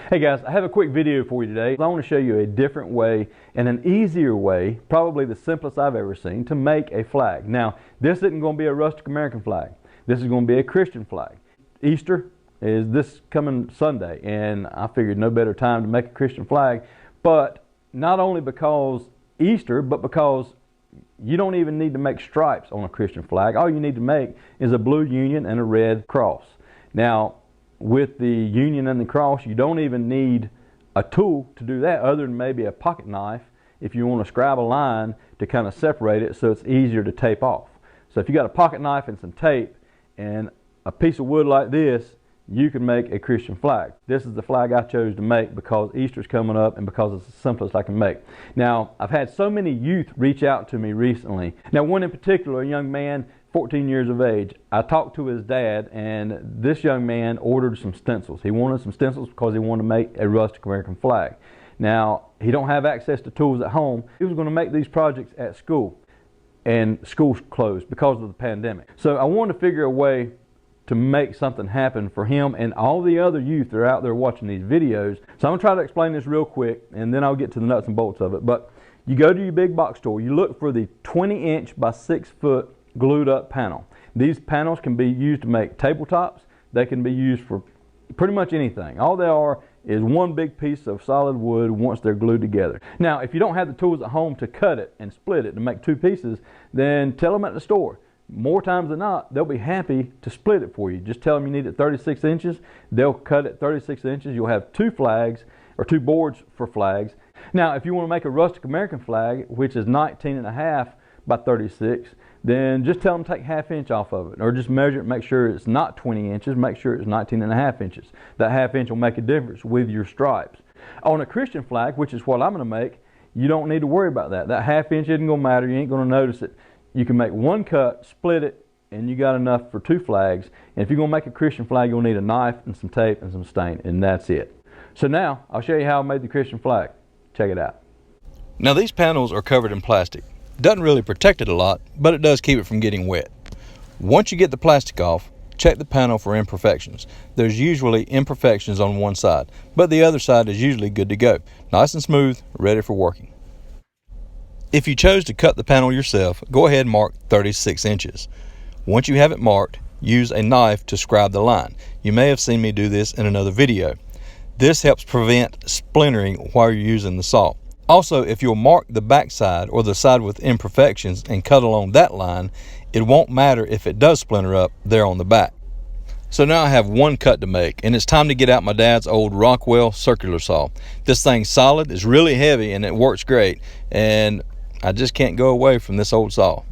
Hey guys, I have a quick video for you today. I want to show you a different way and an easier way, probably the simplest I've ever seen, to make a flag. Now, this isn't going to be a rustic American flag. This is going to be a Christian flag. Easter is this coming Sunday, and I figured no better time to make a Christian flag, but not only because Easter, but because you don't even need to make stripes on a Christian flag. All you need to make is a blue union and a red cross. Now, with the union and the cross, you don't even need a tool to do that other than maybe a pocket knife if you want to scribe a line to kind of separate it so it's easier to tape off. So if you got a pocket knife and some tape and a piece of wood like this, you can make a Christian flag. This is the flag I chose to make because Easter's coming up and because it's the simplest I can make. Now, I've had so many youth reach out to me recently. Now, one in particular, a young man, 14 years of age. I talked to his dad, and this young man ordered some stencils. He wanted some stencils because he wanted to make a rustic American flag. Now, he don't have access to tools at home. He was going to make these projects at school, and school's closed because of the pandemic. So I wanted to figure a way to make something happen for him and all the other youth that are out there watching these videos. So I'm going to try to explain this real quick, and then I'll get to the nuts and bolts of it. But you go to your big box store, you look for the 20-inch by 6-foot glued up panel. These panels can be used to make tabletops. They can be used for pretty much anything. All they are is one big piece of solid wood once they're glued together. Now, if you don't have the tools at home to cut it and split it to make two pieces, then tell them at the store. More times than not, they'll be happy to split it for you. Just tell them you need it 36 inches. They'll cut it 36 inches. You'll have two flags, or two boards for flags. Now, if you want to make a rustic American flag, which is 19.5 by 36, then just tell them to take ½ inch off of it, or just measure it, make sure it's not 20 inches, make sure it's 19.5 inches. That ½ inch will make a difference with your stripes. On a Christian flag, which is what I'm going to make, you don't need to worry about that. That ½ inch isn't going to matter. You ain't going to notice it. You can make one cut, split it, and you got enough for two flags. And if you're going to make a Christian flag, you'll need a knife and some tape and some stain, and that's it. So now, I'll show you how I made the Christian flag. Check it out. Now, these panels are covered in plastic. Doesn't really protect it a lot, but it does keep it from getting wet. Once you get the plastic off, check the panel for imperfections. There's usually imperfections on one side, but the other side is usually good to go. Nice and smooth, ready for working. If you chose to cut the panel yourself, go ahead and mark 36 inches. Once you have it marked, use a knife to scribe the line. You may have seen me do this in another video. This helps prevent splintering while you're using the saw. Also, if you'll mark the back side or the side with imperfections and cut along that line, it won't matter if it does splinter up there on the back. So now I have one cut to make, and it's time to get out my dad's old Rockwell circular saw. This thing's solid, it's really heavy, and it works great, and I just can't go away from this old saw.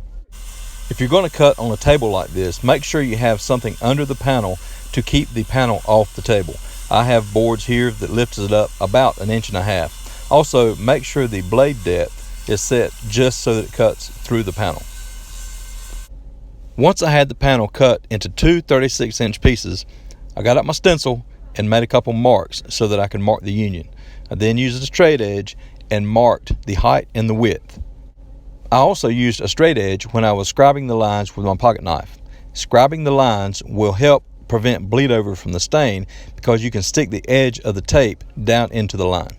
If you're going to cut on a table like this, make sure you have something under the panel to keep the panel off the table. I have boards here that lifts it up about 1.5 inches. Also, make sure the blade depth is set just so that it cuts through the panel. Once I had the panel cut into two 36-inch pieces, I got out my stencil and made a couple marks so that I could mark the union. I then used a straight edge and marked the height and the width. I also used a straight edge when I was scribing the lines with my pocket knife. Scribing the lines will help prevent bleed over from the stain because you can stick the edge of the tape down into the line.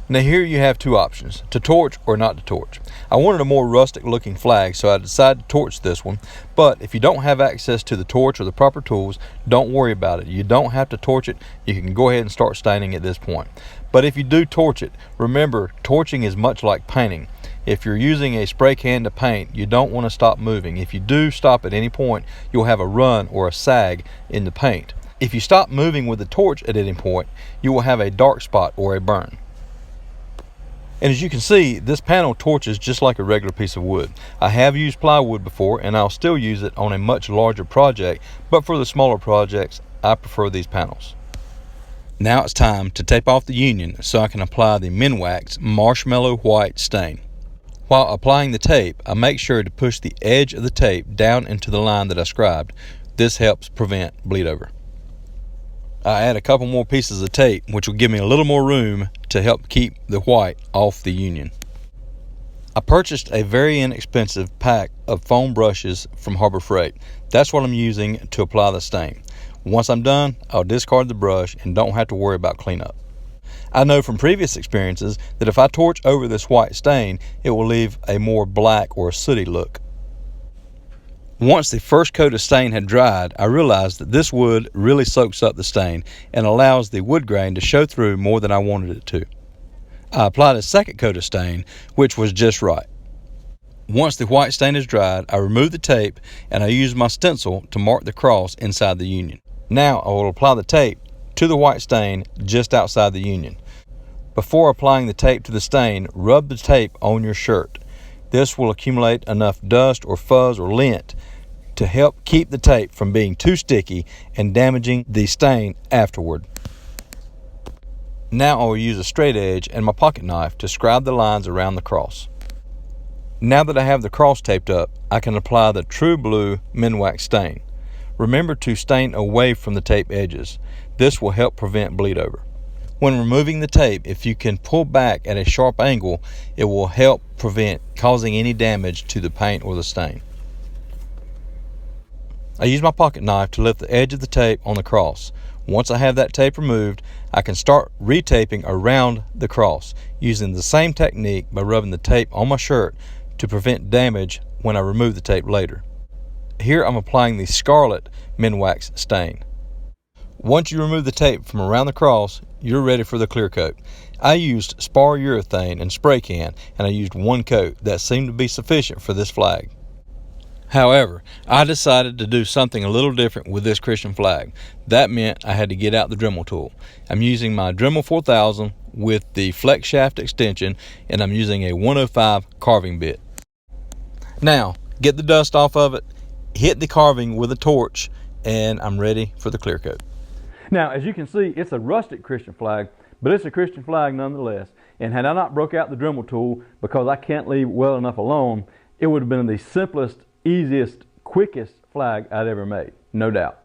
Now here you have two options, to torch or not to torch. I wanted a more rustic looking flag, so I decided to torch this one, but if you don't have access to the torch or the proper tools, don't worry about it. You don't have to torch it. You can go ahead and start staining at this point. But if you do torch it, remember, torching is much like painting. If you're using a spray can to paint, you don't want to stop moving. If you do stop at any point, you'll have a run or a sag in the paint. If you stop moving with the torch at any point, you will have a dark spot or a burn. And as you can see, this panel torches just like a regular piece of wood. I have used plywood before, and I'll still use it on a much larger project, but for the smaller projects, I prefer these panels. Now it's time to tape off the union so I can apply the Minwax Marshmallow White stain. While applying the tape, I make sure to push the edge of the tape down into the line that I scribed. This helps prevent bleed over. I add a couple more pieces of tape, which will give me a little more room to help keep the white off the union. I purchased a very inexpensive pack of foam brushes from Harbor Freight. That's what I'm using to apply the stain. Once I'm done, I'll discard the brush and don't have to worry about cleanup. I know from previous experiences that if I torch over this white stain, it will leave a more black or sooty look. Once the first coat of stain had dried, I realized that this wood really soaks up the stain and allows the wood grain to show through more than I wanted it to. I applied a second coat of stain, which was just right. Once the white stain is dried, I remove the tape and I use my stencil to mark the cross inside the union. Now I will apply the tape to the white stain just outside the union. Before applying the tape to the stain, rub the tape on your shirt. This will accumulate enough dust or fuzz or lint to help keep the tape from being too sticky and damaging the stain afterward. Now I will use a straight edge and my pocket knife to scribe the lines around the cross. Now that I have the cross taped up, I can apply the True Blue Minwax stain. Remember to stain away from the tape edges. This will help prevent bleed over. When removing the tape, if you can pull back at a sharp angle, it will help prevent causing any damage to the paint or the stain. I use my pocket knife to lift the edge of the tape on the cross. Once I have that tape removed, I can start retaping around the cross using the same technique by rubbing the tape on my shirt to prevent damage when I remove the tape later. Here I'm applying the Scarlet Minwax stain. Once you remove the tape from around the cross, you're ready for the clear coat. I used spar urethane and spray can, and I used one coat. That seemed to be sufficient for this flag. However, I decided to do something a little different with this Christian flag. That meant I had to get out the Dremel tool. I'm using my Dremel 4000 with the flex shaft extension, and I'm using a 105 carving bit. Now, get the dust off of it, hit the carving with a torch, and I'm ready for the clear coat. Now, as you can see, it's a rustic Christian flag, but it's a Christian flag nonetheless. And had I not broke out the Dremel tool because I can't leave well enough alone, it would have been the simplest, easiest, quickest flag I'd ever made, no doubt.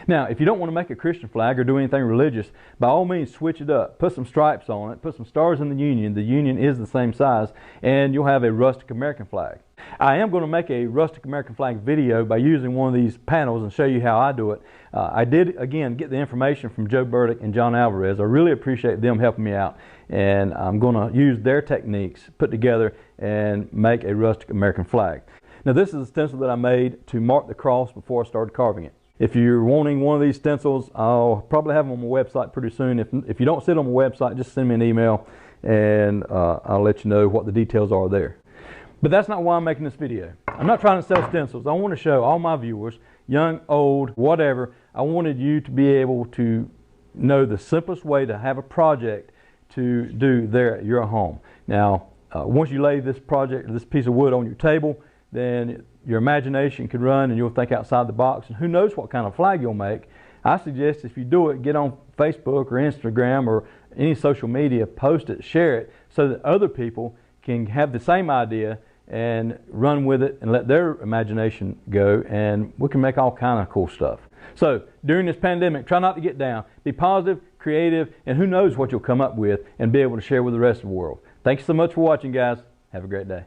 Now, if you don't want to make a Christian flag or do anything religious, by all means switch it up. Put some stripes on it, put some stars in the union. The union is the same size, and you'll have a rustic American flag. I am going to make a rustic American flag video by using one of these panels and show you how I do it. I did, again, get the information from Joe Burdick and John Alvarez. I really appreciate them helping me out, and I'm going to use their techniques put together and make a rustic American flag. Now, this is a stencil that I made to mark the cross before I started carving it. If you're wanting one of these stencils, I'll probably have them on my website pretty soon. If you don't see it on my website, just send me an email and I'll let you know what the details are there. But that's not why I'm making this video. I'm not trying to sell stencils. I want to show all my viewers, young, old, whatever, I wanted you to be able to know the simplest way to have a project to do there at your home. Now, once you lay this project, this piece of wood on your table, then your imagination can run and you'll think outside the box, and who knows what kind of flag you'll make. I suggest if you do it, get on Facebook or Instagram or any social media, post it, share it, so that other people can have the same idea and run with it and let their imagination go, and we can make all kind of cool stuff. So during this pandemic, try not to get down. Be positive, creative, and who knows what you'll come up with and be able to share with the rest of the world. Thanks so much for watching, guys. Have a great day.